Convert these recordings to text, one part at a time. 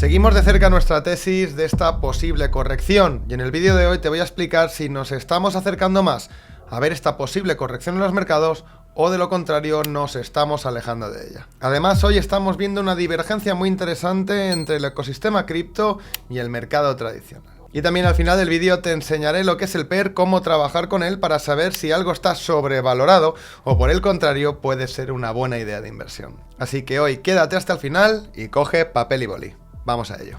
Seguimos de cerca nuestra tesis de esta posible corrección y en el vídeo de hoy te voy a explicar si nos estamos acercando más a ver esta posible corrección en los mercados o de lo contrario nos estamos alejando de ella. Además, hoy estamos viendo una divergencia muy interesante entre el ecosistema cripto y el mercado tradicional. Y también al final del vídeo te enseñaré lo que es el PER, cómo trabajar con él para saber si algo está sobrevalorado o por el contrario puede ser una buena idea de inversión. Así que hoy quédate hasta el final y coge papel y boli. Vamos a ello.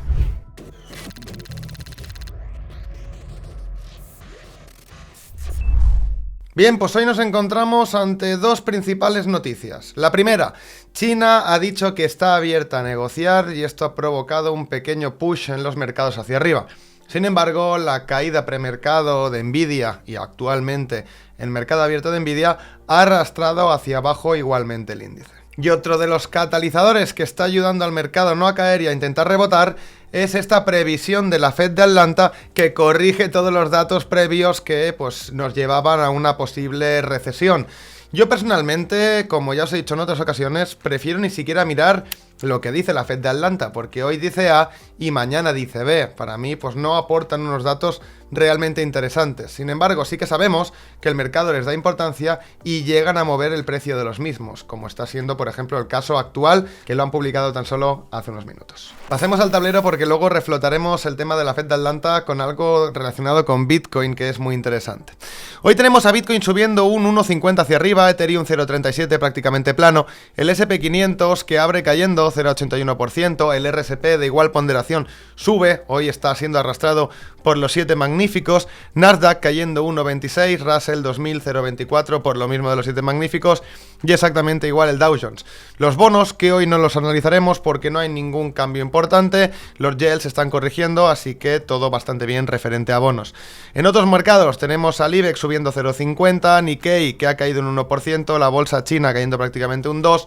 Bien, pues hoy nos encontramos ante dos principales noticias. La primera, China ha dicho que está abierta a negociar y esto ha provocado un pequeño push en los mercados hacia arriba. Sin embargo, la caída premercado de Nvidia y actualmente el mercado abierto de Nvidia ha arrastrado hacia abajo igualmente el índice. Y otro de los catalizadores que está ayudando al mercado no a caer y a intentar rebotar es esta previsión de la Fed de Atlanta que corrige todos los datos previos que nos llevaban a una posible recesión. Yo personalmente, como ya os he dicho en otras ocasiones, prefiero ni siquiera mirar lo que dice la Fed de Atlanta, porque hoy dice A y mañana dice B. Para mí, no aportan unos datos realmente interesantes. Sin embargo, sí que sabemos que el mercado les da importancia y llegan a mover el precio de los mismos, como está siendo, por ejemplo, el caso actual, que lo han publicado tan solo hace unos minutos. Pasemos al tablero porque luego reflotaremos el tema de la Fed de Atlanta con algo relacionado con Bitcoin, que es muy interesante. Hoy tenemos a Bitcoin subiendo un 1,50 hacia arriba, Ethereum 0,37 prácticamente plano, el SP500 que abre cayendo 0,81%, el RSP de igual ponderación sube, hoy está siendo arrastrado por los 7 magníficos, Nasdaq cayendo 1,26, Russell 2000 0,24 por lo mismo de los 7 magníficos y exactamente igual el Dow Jones. Los bonos que hoy no los analizaremos porque no hay ningún cambio importante, los yields están corrigiendo, así que todo bastante bien referente a bonos. En otros mercados tenemos al IBEX subiendo 0,50, Nikkei que ha caído un 1%, la bolsa china cayendo prácticamente un 2%,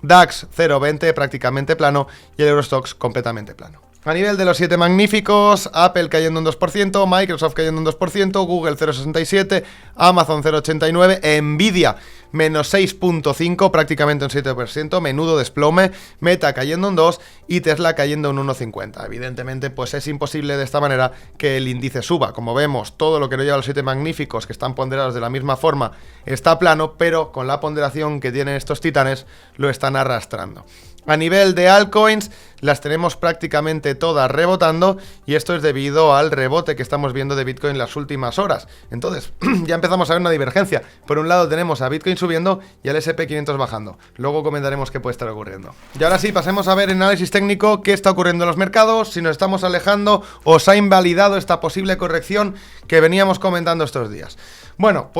DAX 0,20 prácticamente plano y el Eurostoxx completamente plano. A nivel de los 7 magníficos, Apple cayendo un 2%, Microsoft cayendo un 2%, Google 0,67%, Amazon 0,89%, Nvidia menos 6,5%, prácticamente un 7%, menudo desplome, Meta cayendo un 2% y Tesla cayendo un 1,50%. Evidentemente, es imposible de esta manera que el índice suba. Como vemos, todo lo que no lleva a los 7 magníficos, que están ponderados de la misma forma, está plano, pero con la ponderación que tienen estos titanes, lo están arrastrando. A nivel de altcoins, las tenemos prácticamente todas rebotando y esto es debido al rebote que estamos viendo de Bitcoin en las últimas horas. Entonces, ya empezamos a ver una divergencia. Por un lado tenemos a Bitcoin subiendo y al SP500 bajando. Luego comentaremos qué puede estar ocurriendo. Y ahora sí, pasemos a ver en análisis técnico qué está ocurriendo en los mercados, si nos estamos alejando o se ha invalidado esta posible corrección que veníamos comentando estos días. Bueno,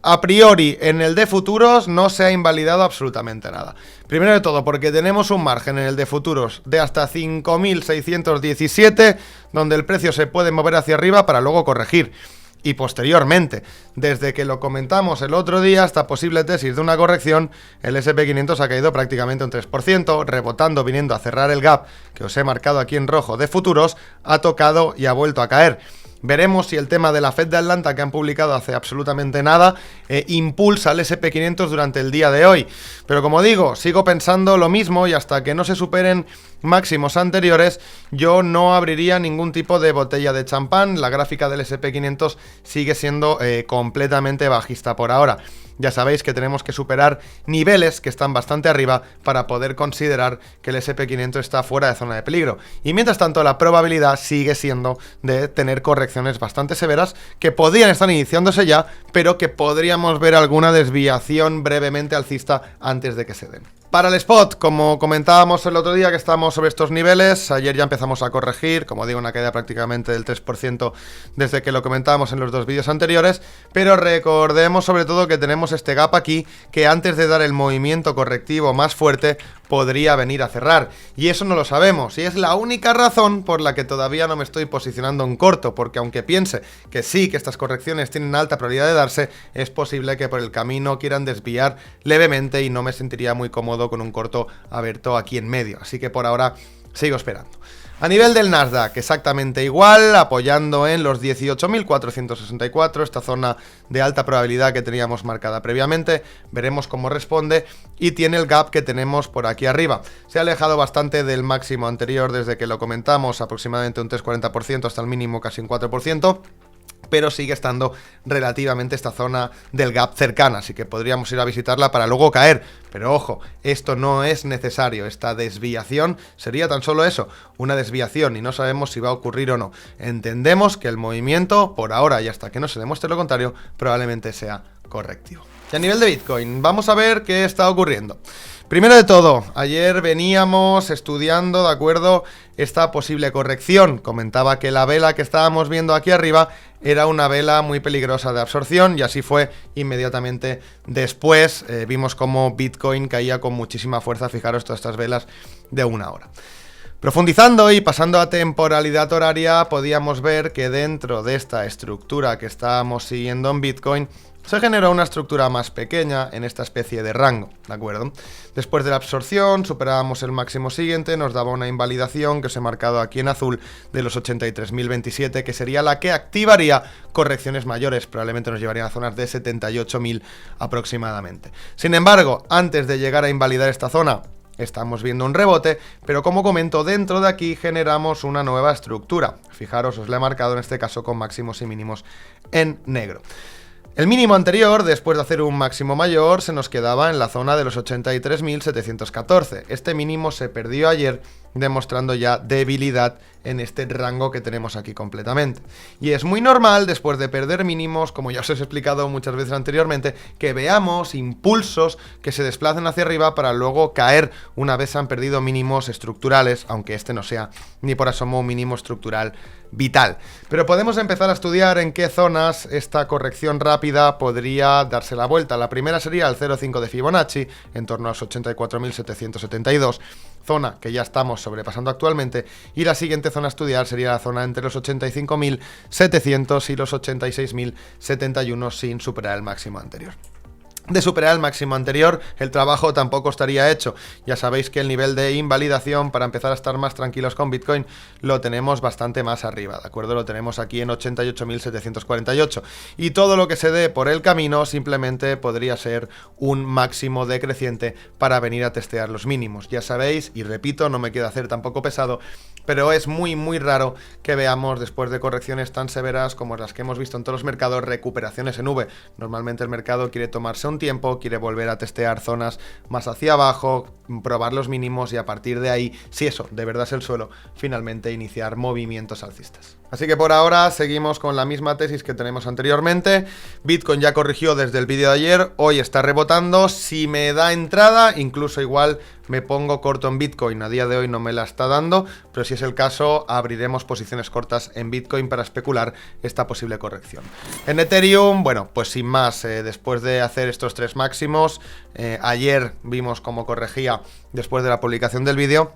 a priori en el de futuros no se ha invalidado absolutamente nada. Primero de todo porque tenemos un margen en el de futuros de hasta 5.617, donde el precio se puede mover hacia arriba para luego corregir. Y posteriormente, desde que lo comentamos el otro día, esta posible tesis de una corrección, el SP500 ha caído prácticamente un 3%, rebotando, viniendo a cerrar el gap que os he marcado aquí en rojo de futuros, ha tocado y ha vuelto a caer. Veremos si el tema de la Fed de Atlanta, que han publicado hace absolutamente nada, impulsa al SP500 durante el día de hoy. Pero como digo, sigo pensando lo mismo y hasta que no se superen máximos anteriores, yo no abriría ningún tipo de botella de champán. La gráfica del SP500 sigue siendo completamente bajista por ahora. Ya sabéis que tenemos que superar niveles que están bastante arriba para poder considerar que el SP500 está fuera de zona de peligro. Y mientras tanto, la probabilidad sigue siendo de tener correcciones bastante severas que podrían estar iniciándose ya, pero que podríamos ver alguna desviación brevemente alcista antes de que se den. Para el spot, como comentábamos el otro día que estábamos sobre estos niveles, ayer ya empezamos a corregir, como digo, una caída prácticamente del 3% desde que lo comentábamos en los dos vídeos anteriores, pero recordemos sobre todo que tenemos este gap aquí que antes de dar el movimiento correctivo más fuerte podría venir a cerrar, y eso no lo sabemos, y es la única razón por la que todavía no me estoy posicionando en corto, porque aunque piense que sí, que estas correcciones tienen alta probabilidad de darse, es posible que por el camino quieran desviar levemente y no me sentiría muy cómodo con un corto abierto aquí en medio, así que por ahora sigo esperando. A nivel del Nasdaq, exactamente igual, apoyando en los 18.464, esta zona de alta probabilidad que teníamos marcada previamente. Veremos cómo responde y tiene el gap que tenemos por aquí arriba. Se ha alejado bastante del máximo anterior desde que lo comentamos, aproximadamente un 3,40% hasta el mínimo casi un 4%. Pero sigue estando relativamente esta zona del gap cercana, así que podríamos ir a visitarla para luego caer. Pero ojo, esto no es necesario, esta desviación sería tan solo eso, una desviación, y no sabemos si va a ocurrir o no. Entendemos que el movimiento, por ahora y hasta que no se demuestre lo contrario, probablemente sea correctivo. Y a nivel de Bitcoin, vamos a ver qué está ocurriendo. Primero de todo, ayer veníamos estudiando, ¿de acuerdo?, esta posible corrección. Comentaba que la vela que estábamos viendo aquí arriba era una vela muy peligrosa de absorción y así fue inmediatamente después. Vimos cómo Bitcoin caía con muchísima fuerza, fijaros todas estas velas de una hora. Profundizando y pasando a temporalidad horaria, podíamos ver que dentro de esta estructura que estábamos siguiendo en Bitcoin, se generó una estructura más pequeña en esta especie de rango, ¿de acuerdo? Después de la absorción, superábamos el máximo siguiente, nos daba una invalidación que os he marcado aquí en azul de los 83.027, que sería la que activaría correcciones mayores, probablemente nos llevarían a zonas de 78.000 aproximadamente. Sin embargo, antes de llegar a invalidar esta zona, estamos viendo un rebote, pero como comento, dentro de aquí generamos una nueva estructura. Fijaros, os la he marcado en este caso con máximos y mínimos en negro. El mínimo anterior, después de hacer un máximo mayor, se nos quedaba en la zona de los 83.714. Este mínimo se perdió ayer, demostrando ya debilidad en este rango que tenemos aquí completamente. Y es muy normal, después de perder mínimos, como ya os he explicado muchas veces anteriormente, que veamos impulsos que se desplacen hacia arriba para luego caer una vez se han perdido mínimos estructurales, aunque este no sea ni por asomo un mínimo estructural vital. Pero podemos empezar a estudiar en qué zonas esta corrección rápida podría darse la vuelta. La primera sería el 0,5 de Fibonacci, en torno a los 84.772, zona que ya estamos sobrepasando actualmente, y la siguiente zona a estudiar sería la zona entre los 85.700 y los 86.071 sin superar el máximo anterior. De superar el máximo anterior, el trabajo tampoco estaría hecho. Ya sabéis que el nivel de invalidación para empezar a estar más tranquilos con Bitcoin lo tenemos bastante más arriba, ¿de acuerdo? Lo tenemos aquí en 88.748 y todo lo que se dé por el camino simplemente podría ser un máximo decreciente para venir a testear los mínimos. Ya sabéis, y repito, no me quiero hacer tampoco pesado, pero es muy raro que veamos después de correcciones tan severas como las que hemos visto en todos los mercados, recuperaciones en V. Normalmente el mercado quiere tomarse un tiempo, quiere volver a testear zonas más hacia abajo, probar los mínimos y a partir de ahí, si eso de verdad es el suelo, finalmente iniciar movimientos alcistas. Así que por ahora seguimos con la misma tesis que tenemos anteriormente. Bitcoin ya corrigió desde el vídeo de ayer, hoy está rebotando. Si me da entrada, incluso igual me pongo corto en Bitcoin. A día de hoy no me la está dando, pero si es el caso, abriremos posiciones cortas en Bitcoin para especular esta posible corrección. En Ethereum, bueno, pues sin más, después de hacer estos tres máximos, ayer vimos cómo corregía después de la publicación del vídeo.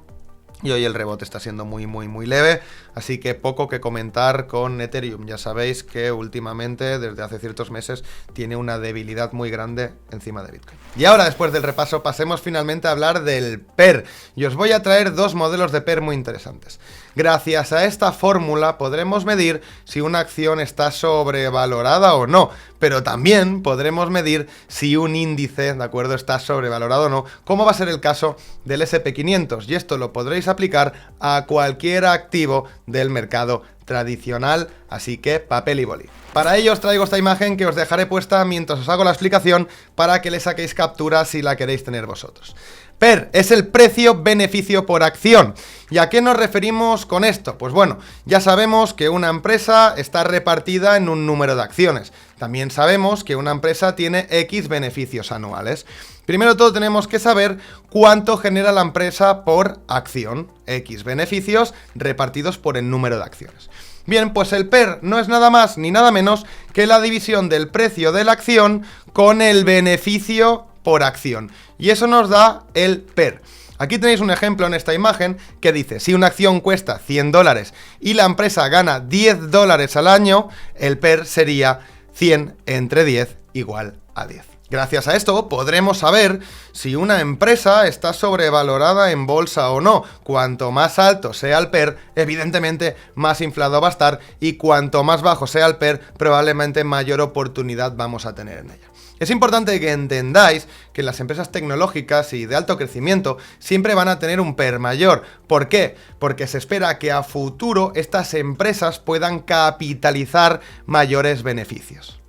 Y hoy el rebote está siendo muy leve, así que poco que comentar con Ethereum. Ya sabéis que últimamente, desde hace ciertos meses, tiene una debilidad muy grande encima de Bitcoin. Y ahora, después del repaso, pasemos finalmente a hablar del PER. Y os voy a traer dos modelos de PER muy interesantes. Gracias a esta fórmula podremos medir si una acción está sobrevalorada o no, pero también podremos medir si un índice, ¿de acuerdo?, está sobrevalorado o no, como va a ser el caso del SP500, y esto lo podréis aplicar a cualquier activo del mercado tradicional, así que papel y boli. Para ello os traigo esta imagen que os dejaré puesta mientras os hago la explicación para que le saquéis captura si la queréis tener vosotros. PER es el precio-beneficio por acción. ¿Y a qué nos referimos con esto? Pues bueno, ya sabemos que una empresa está repartida en un número de acciones. También sabemos que una empresa tiene X beneficios anuales. Primero de todo tenemos que saber cuánto genera la empresa por acción. X beneficios repartidos por el número de acciones. Bien, pues el PER no es nada más ni nada menos que la división del precio de la acción con el beneficio por acción. Y eso nos da el PER. Aquí tenéis un ejemplo en esta imagen que dice, si una acción cuesta $100 y la empresa gana $10 al año, el PER sería 100 entre 10 igual a 10. Gracias a esto podremos saber si una empresa está sobrevalorada en bolsa o no. Cuanto más alto sea el PER, evidentemente más inflado va a estar, y cuanto más bajo sea el PER, probablemente mayor oportunidad vamos a tener en ella. Es importante que entendáis que las empresas tecnológicas y de alto crecimiento siempre van a tener un PER mayor. ¿Por qué? Porque se espera que a futuro estas empresas puedan capitalizar mayores beneficios.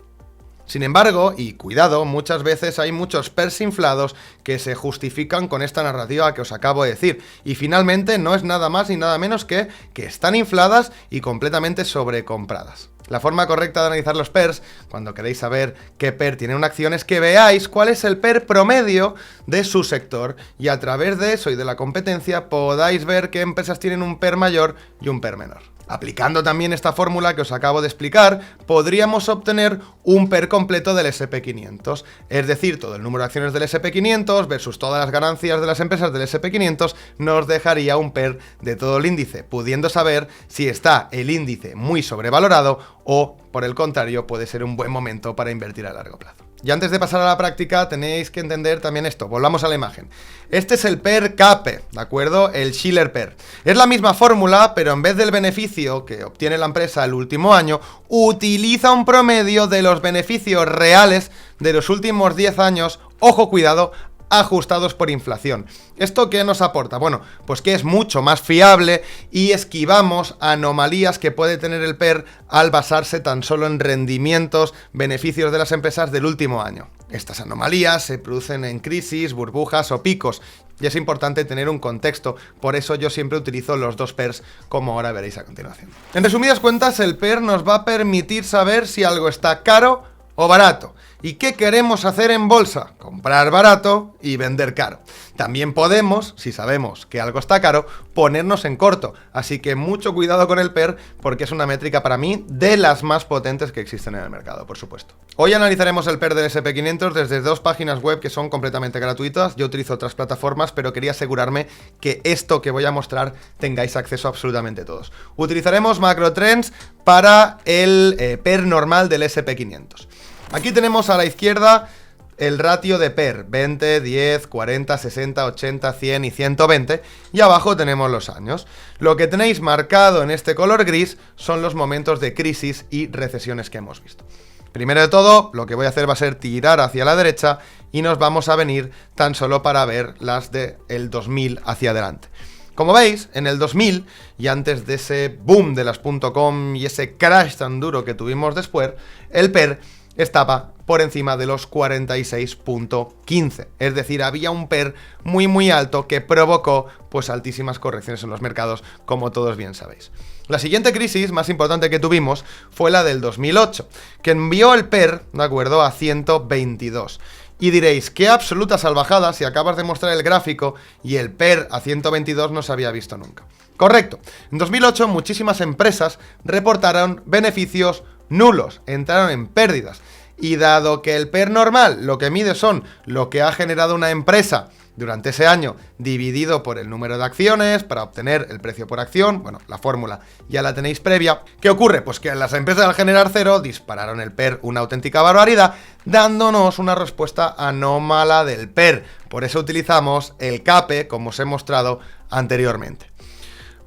Sin embargo, y cuidado, muchas veces hay muchos PERs inflados que se justifican con esta narrativa que os acabo de decir, y finalmente no es nada más ni nada menos que están infladas y completamente sobrecompradas. La forma correcta de analizar los PERs, cuando queréis saber qué PER tiene una acción, es que veáis cuál es el PER promedio de su sector, y a través de eso y de la competencia podáis ver qué empresas tienen un PER mayor y un PER menor. Aplicando también esta fórmula que os acabo de explicar, podríamos obtener un PER completo del SP500, es decir, todo el número de acciones del SP500 versus todas las ganancias de las empresas del SP500 nos dejaría un PER de todo el índice, pudiendo saber si está el índice muy sobrevalorado o, por el contrario, puede ser un buen momento para invertir a largo plazo. Y antes de pasar a la práctica tenéis que entender también esto. Volvamos a la imagen. Este es el PER CAPE, ¿de acuerdo? El Shiller PER. Es la misma fórmula, pero en vez del beneficio que obtiene la empresa el último año, utiliza un promedio de los beneficios reales de los últimos 10 años, ojo, cuidado, ajustados por inflación. ¿Esto qué nos aporta? Bueno, pues que es mucho más fiable y esquivamos anomalías que puede tener el PER al basarse tan solo en rendimientos, beneficios de las empresas del último año. Estas anomalías se producen en crisis, burbujas o picos, y es importante tener un contexto, por eso yo siempre utilizo los dos PERs, como ahora veréis a continuación. En resumidas cuentas, el PER nos va a permitir saber si algo está caro o barato. ¿Y qué queremos hacer en bolsa? Comprar barato y vender caro. También podemos, si sabemos que algo está caro, ponernos en corto. Así que mucho cuidado con el PER, porque es una métrica para mí de las más potentes que existen en el mercado, por supuesto. Hoy analizaremos el PER del SP500 desde dos páginas web que son completamente gratuitas. Yo utilizo otras plataformas, pero quería asegurarme que esto que voy a mostrar tengáis acceso a absolutamente todos. Utilizaremos MacroTrends para el PER normal del SP500. Aquí tenemos a la izquierda el ratio de PER, 20, 10, 40, 60, 80, 100 y 120, y abajo tenemos los años. Lo que tenéis marcado en este color gris son los momentos de crisis y recesiones que hemos visto. Primero de todo, lo que voy a hacer va a ser tirar hacia la derecha y nos vamos a venir tan solo para ver las del 2000 hacia adelante. Como veis, en el 2000, y antes de ese boom de las .com y ese crash tan duro que tuvimos después, el PER estaba por encima de los 46.15, es decir, había un PER muy alto que provocó pues altísimas correcciones en los mercados, como todos bien sabéis. La siguiente crisis más importante que tuvimos fue la del 2008, que envió el PER, ¿de acuerdo?, a 122. Y diréis, qué absoluta salvajada si acabas de mostrar el gráfico y el PER a 122 no se había visto nunca. Correcto, en 2008 muchísimas empresas reportaron beneficios nulos, entraron en pérdidas, y dado que el PER normal lo que mide son lo que ha generado una empresa durante ese año dividido por el número de acciones para obtener el precio por acción, bueno, la fórmula ya la tenéis previa. ¿Qué ocurre? Pues que las empresas al generar cero dispararon el PER una auténtica barbaridad, dándonos una respuesta anómala del PER. Por eso utilizamos el CAPE, como os he mostrado anteriormente.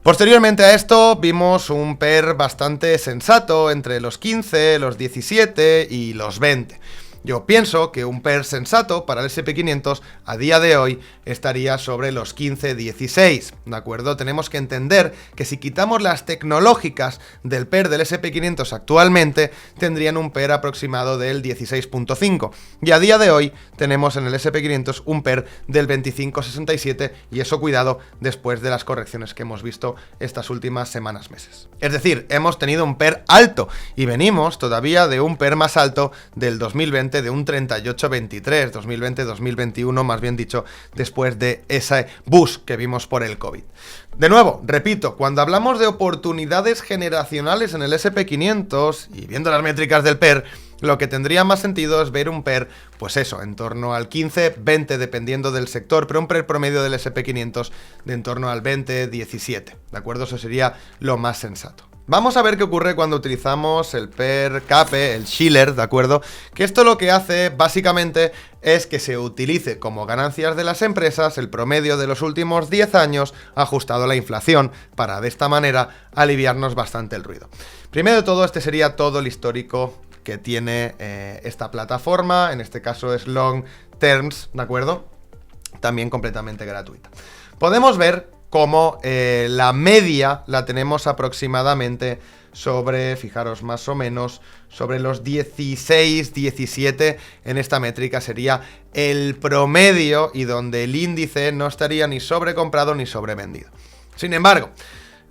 Posteriormente a esto vimos un PER bastante sensato entre los 15, los 17 y los 20. Yo pienso que un PER sensato para el SP500 a día de hoy estaría sobre los 15-16, ¿de acuerdo? Tenemos que entender que si quitamos las tecnológicas del PER del SP500 actualmente, tendrían un PER aproximado del 16.5. Y a día de hoy tenemos en el SP500 un PER del 25.67, y eso cuidado después de las correcciones que hemos visto estas últimas semanas, meses. Es decir, hemos tenido un PER alto y venimos todavía de un PER más alto del 2020, de un 38-23, 2020-2021, más bien dicho, después de ese boost que vimos por el COVID. De nuevo, repito, cuando hablamos de oportunidades generacionales en el SP500 y viendo las métricas del PER, lo que tendría más sentido es ver un PER, pues eso, en torno al 15-20 dependiendo del sector, pero un PER promedio del SP500 de en torno al 20-17, ¿de acuerdo? Eso sería lo más sensato. Vamos a ver qué ocurre cuando utilizamos el PER CAPE, el Shiller, ¿de acuerdo? Que esto lo que hace básicamente es que se utilice como ganancias de las empresas el promedio de los últimos 10 años ajustado a la inflación para de esta manera aliviarnos bastante el ruido. Primero de todo, este sería todo el histórico que tiene esta plataforma, en este caso es Long Terms, ¿de acuerdo? También completamente gratuita. Podemos ver cómo la media la tenemos aproximadamente sobre, fijaros más o menos, sobre los 16, 17 en esta métrica sería el promedio y donde el índice no estaría ni sobrecomprado ni sobrevendido. Sin embargo,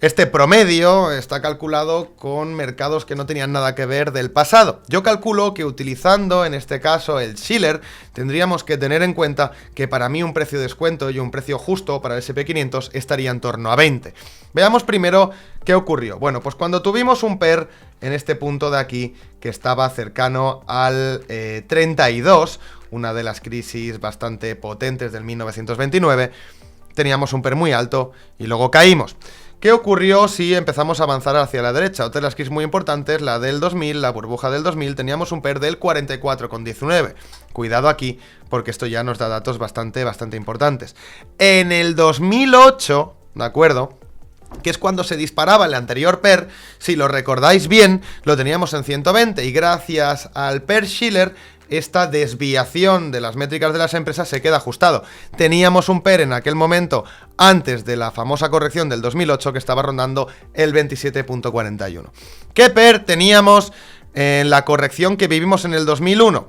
este promedio está calculado con mercados que no tenían nada que ver del pasado. Yo calculo que utilizando en este caso el Shiller tendríamos que tener en cuenta que para mí un precio de descuento y un precio justo para el SP500 estaría en torno a 20. Veamos primero qué ocurrió. Bueno, pues cuando tuvimos un PER en este punto de aquí que estaba cercano al 32, una de las crisis bastante potentes del 1929, teníamos un PER muy alto y luego caímos. ¿Qué ocurrió si empezamos a avanzar hacia la derecha? Otra de las crisis muy importantes, la del 2000, la burbuja del 2000, teníamos un PER del 44,19. Cuidado aquí, porque esto ya nos da datos bastante importantes. En el 2008, ¿de acuerdo?, que es cuando se disparaba el anterior PER, si lo recordáis bien, lo teníamos en 120 y gracias al PER Shiller esta desviación de las métricas de las empresas se queda ajustado. Teníamos un PER en aquel momento, antes de la famosa corrección del 2008, que estaba rondando el 27,41. ¿Qué PER teníamos en la corrección que vivimos en el 2001?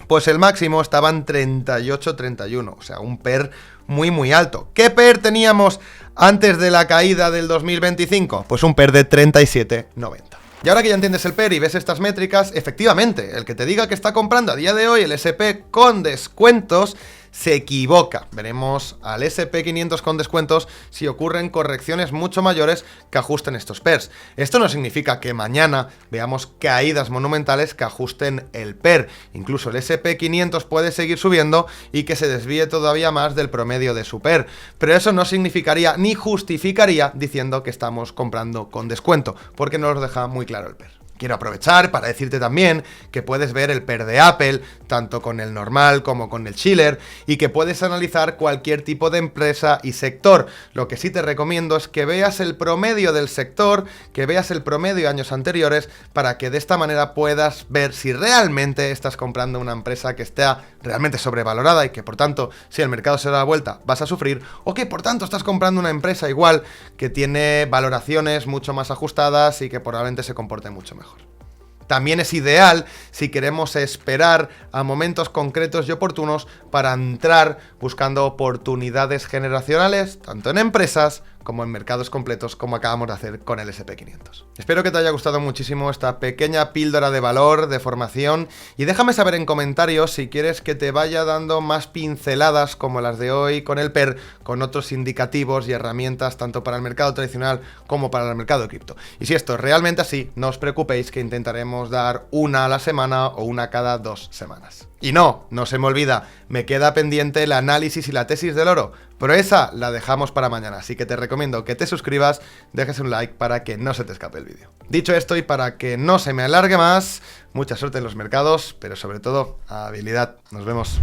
Pues el máximo estaba en 38,31, o sea, un PER muy alto. ¿Qué PER teníamos antes de la caída del 2025? Pues un PER de 37,90. Y ahora que ya entiendes el PER y ves estas métricas, efectivamente, el que te diga que está comprando a día de hoy el SP con descuentos se equivoca. Veremos al SP500 con descuentos si ocurren correcciones mucho mayores que ajusten estos PERs. Esto no significa que mañana veamos caídas monumentales que ajusten el PER. Incluso el SP500 puede seguir subiendo y que se desvíe todavía más del promedio de su PER. Pero eso no significaría ni justificaría diciendo que estamos comprando con descuento, porque no nos deja muy claro el PER. Quiero aprovechar para decirte también que puedes ver el PER de Apple, tanto con el normal como con el Shiller, y que puedes analizar cualquier tipo de empresa y sector. Lo que sí te recomiendo es que veas el promedio del sector, que veas el promedio de años anteriores, para que de esta manera puedas ver si realmente estás comprando una empresa que esté realmente sobrevalorada y que por tanto, si el mercado se da la vuelta, vas a sufrir, o que por tanto estás comprando una empresa igual que tiene valoraciones mucho más ajustadas y que probablemente se comporte mucho mejor. También es ideal si queremos esperar a momentos concretos y oportunos para entrar buscando oportunidades generacionales, tanto en empresas como en mercados completos, como acabamos de hacer con el SP500. Espero que te haya gustado muchísimo esta pequeña píldora de valor, de formación, y déjame saber en comentarios si quieres que te vaya dando más pinceladas como las de hoy con el PER, con otros indicativos y herramientas tanto para el mercado tradicional como para el mercado de cripto. Y si esto es realmente así, no os preocupéis que intentaremos dar una a la semana o una cada 2 semanas. Y no se me olvida, me queda pendiente el análisis y la tesis del oro, pero esa la dejamos para mañana, así que te recomiendo que te suscribas, dejes un like para que no se te escape el vídeo. Dicho esto y para que no se me alargue más, mucha suerte en los mercados, pero sobre todo habilidad. Nos vemos.